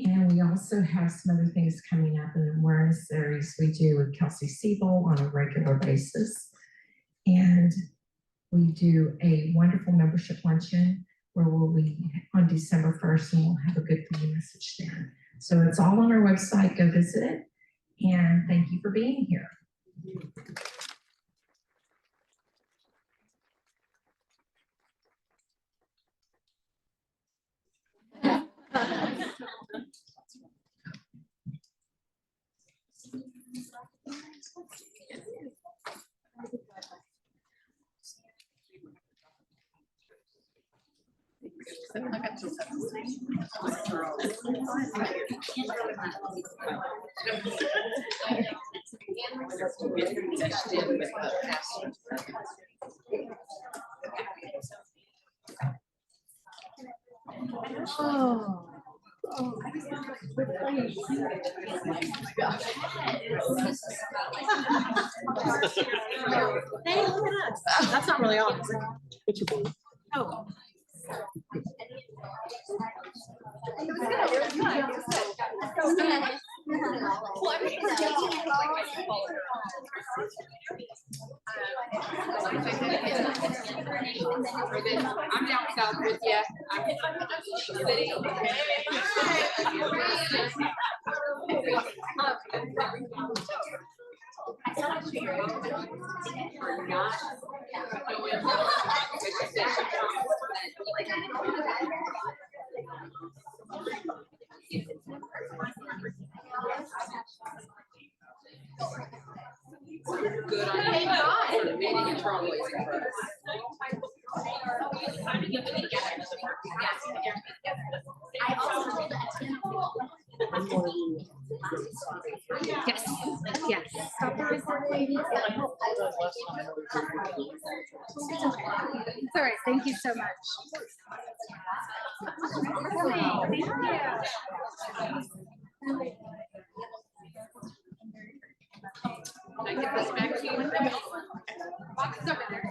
And we also have some other things coming up in the awareness series we do with Kelsey Siebel on a regular basis. And we do a wonderful membership luncheon where we'll be on December 1st and we'll have a good for you message then. So it's all on our website. Go visit it. And thank you for being here. Hey, look at us. That's not really on. What's your board? Oh. It was good. It was good. It was good. Well, I'm down south with you. Good on you. Meeting in trouble. I also told Yes, yes. Stop the recording. It's all right. Thank you so much. Thank you. Can I give this back to you? Box is over there.